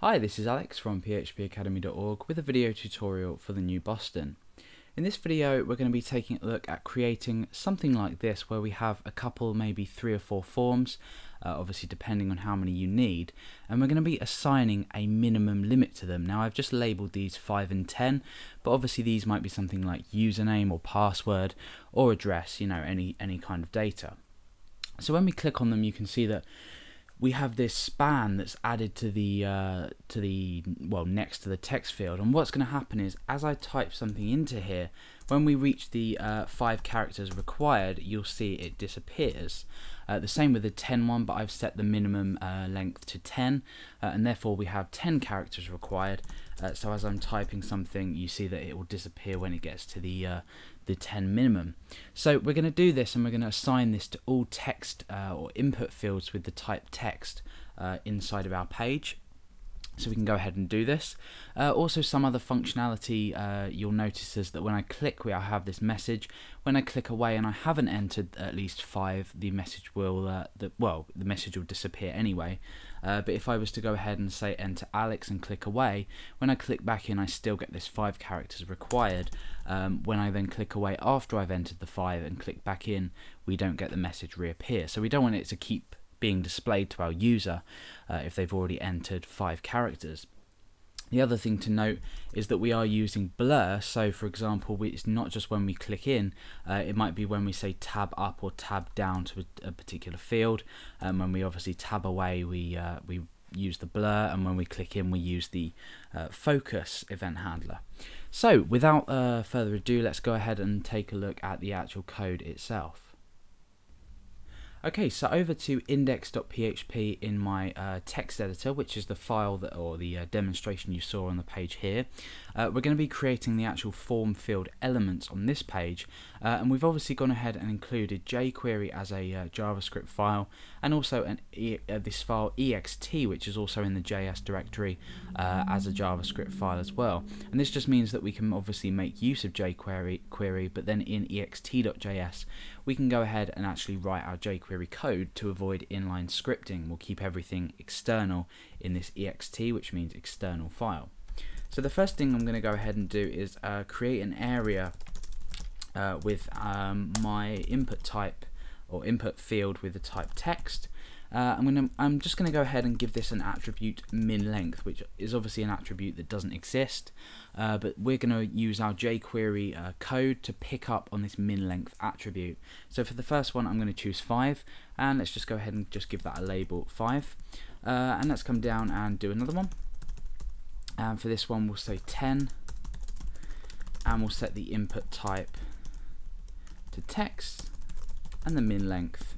Hi, this is Alex from phpacademy.org with a video tutorial for the new Boston. In this video we're going to be taking a look at creating something like this where we have a couple, maybe 3 or 4 forms, obviously depending on how many you need, and we're going to be assigning a minimum limit to them. Now I've just labelled these 5 and 10, but obviously these might be something like username or password or address, you know, any kind of data. So when we click on them you can see that we have this span that's added to the next to the text field, and what's going to happen is as I type something into here, when we reach the 5 characters required, you'll see it disappears. The same with the 10 one, but I've set the minimum length to 10, and therefore we have 10 characters required. So as I'm typing something, you see that it will disappear when it gets to the 10 minimum. So we're going to do this, and we're going to assign this to all text or input fields with the type text inside of our page. So we can go ahead and do this. Also, some other functionality you'll notice is that when I click, I have this message. When I click away and I haven't entered at least 5, the message will the message will disappear anyway. But if I was to go ahead and say enter Alex and click away, when I click back in, I still get this 5 characters required. When I then click away after I've entered the 5 and click back in, we don't get the message reappear. So we don't want it to keep being displayed to our user if they've already entered 5 characters. The other thing to note is that we are using blur, so for example it's not just when we click in, it might be when we say tab up or tab down to a particular field. When we obviously tab away we use the blur, and when we click in we use the focus event handler. So without further ado, let's go ahead and take a look at the actual code itself. Okay, so over to index.php in my text editor, which is the file that, or the demonstration you saw on the page here. We're going to be creating the actual form field elements on this page, and we've obviously gone ahead and included jQuery as a JavaScript file, and also this file ext, which is also in the JS directory as a JavaScript file as well. And this just means that we can obviously make use of jQuery, but then in ext.js we can go ahead and actually write our jQuery code to avoid inline scripting. We'll keep everything external in this ext, which means external file. So the first thing I'm going to go ahead and do is create an area with my input type or input field with the type text. I'm just going to go ahead and give this an attribute min length, which is obviously an attribute that doesn't exist, but we're going to use our jQuery code to pick up on this min length attribute. So for the first one I'm going to choose 5, and let's just go ahead and just give that a label 5, and let's come down and do another one. And for this one we'll say 10, and we'll set the input type to text and the min length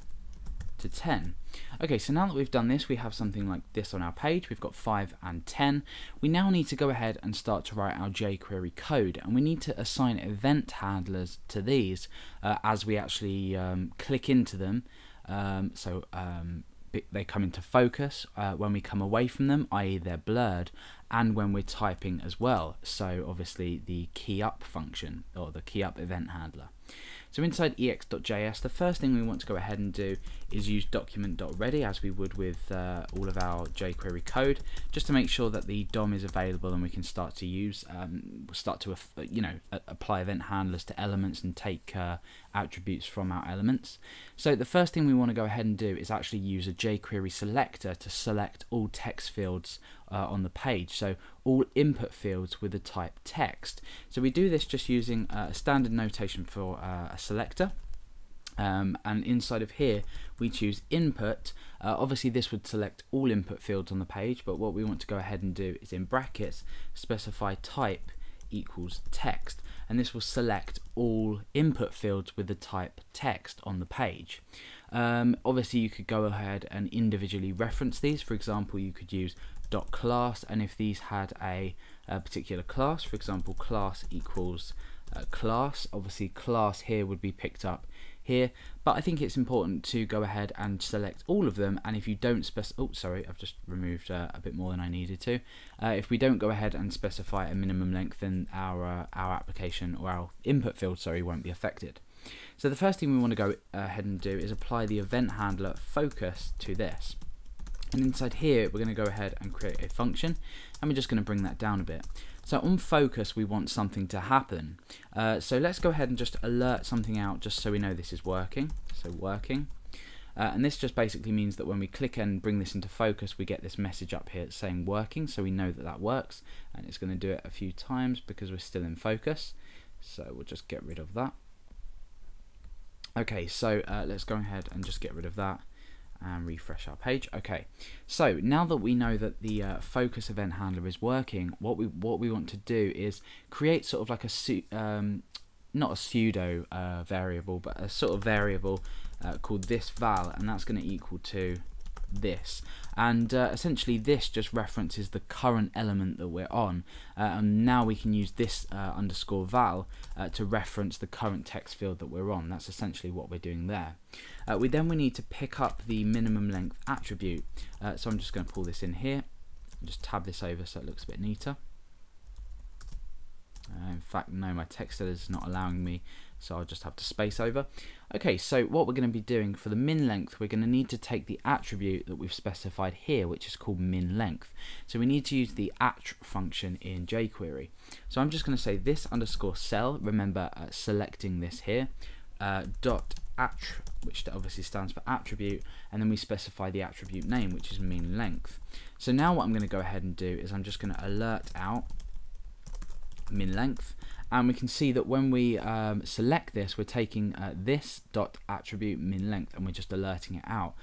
to 10. Okay, so now that we've done this, we have something like this on our page. We've got 5 and 10. We now need to go ahead and start to write our jQuery code, and we need to assign event handlers to these as we actually click into them. They come into focus when we come away from them, i.e. they're blurred, and when we're typing as well, so obviously the key up function or the key up event handler. So inside ex.js, the first thing we want to go ahead and do is use document.ready as we would with all of our jQuery code, just to make sure that the DOM is available and we can start to use, apply event handlers to elements and take attributes from our elements. So the first thing we want to go ahead and do is actually use a jQuery selector to select all text fields on the page, so all input fields with the type text. So we do this just using a standard notation for a selector, and inside of here we choose input. Obviously this would select all input fields on the page, but what we want to go ahead and do is in brackets specify type equals text, and this will select all input fields with the type text on the page. Obviously you could go ahead and individually reference these. For example, you could use .class, and if these had a particular class, for example class equals class, obviously class here would be picked up here, but I think it's important to go ahead and select all of them, and if you don't I've just removed a bit more than I needed to. If we don't go ahead and specify a minimum length, then our application or our input field won't be affected. So the first thing we want to go ahead and do is apply the event handler focus to this. And inside here, we're going to go ahead and create a function, and we're just going to bring that down a bit. So on focus, we want something to happen. So let's go ahead and just alert something out just so we know this is working. So working. And this just basically means that when we click and bring this into focus, we get this message up here saying working, so we know that that works. And it's going to do it a few times because we're still in focus. So we'll just get rid of that. Okay, so let's go ahead and just get rid of that and refresh our page. Okay, so now that we know that the focus event handler is working, what we want to do is create sort of like a not a pseudo variable, but a sort of variable called this val, and that's going to equal to this, and essentially this just references the current element that we're on, and now we can use this underscore val to reference the current text field that we're on. That's essentially what we're doing there. We need to pick up the minimum length attribute, so I'm just going to pull this in here and just tab this over so it looks a bit neater. In fact, no, my text editor is not allowing me, so I'll just have to space over. Okay, so what we're going to be doing for the min length, we're going to need to take the attribute that we've specified here, which is called min length. So we need to use the attr function in jQuery. So I'm just going to say this underscore cell, remember selecting this here, dot attr, which obviously stands for attribute, and then we specify the attribute name, which is min length. So now what I'm going to go ahead and do is I'm just going to alert out min length, and we can see that when we select this, we're taking this dot attribute min length and we're just alerting it out.